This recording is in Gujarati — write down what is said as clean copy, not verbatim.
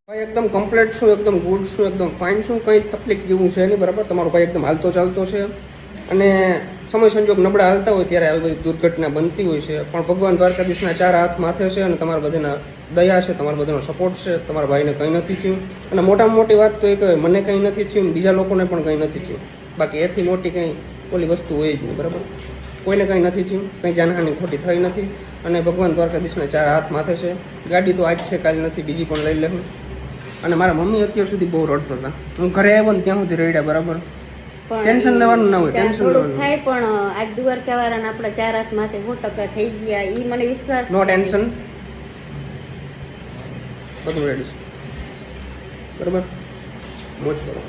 ભાઈ એકદમ કમ્પ્લીટ છું, એકદમ ગુડ છું, એકદમ ફાઇન છું, કંઈ તકલીફ જેવું છે નહીં. બરાબર, તમારો ભાઈ એકદમ હાલતો ચાલતો છે. અને સમય સંજોગ નબળા હાલતા હોય ત્યારે આવી બધી દુર્ઘટના બનતી હોય છે. પણ ભગવાન દ્વારકાધીશના 4 હાથ માથે છે અને તમારા બધાના દયા છે, તમારા બધાનો સપોર્ટ છે. તમારા ભાઈને કંઈ નથી થયું. અને મોટામાં મોટી વાત તો એ કહે મને કંઈ નથી થયું, બીજા લોકોને પણ કંઈ નથી થયું. બાકી એથી મોટી કંઈ ઓલી વસ્તુ હોય જ નહીં. બરાબર, કોઈને કંઈ નથી થયું, કંઈ જાનહાની ખોટી થઈ નથી. અને ભગવાન દ્વારકાધીશના 4 હાથ માથે છે. ગાડી તો આજ છે, કાલ નથી, બીજી પણ લઈ લેવું. અને મારા મમ્મી અત્યાર સુધી બહુ રડતા હતા. હું ઘરે આવ્યો ને ત્યાં સુધી રડ્યા. બરાબર, ટેન્શન લેવાનું ના હોય, ટેન્શન લેવાનું થાય. પણ આજ દ્વારકા વાળાને આપણા 4 હાથ માથે 100% થઈ ગયા, ઈ મને વિશ્વાસ. નો ટેન્શન, બધું રેડી છે. બરાબર, મોજ કરો.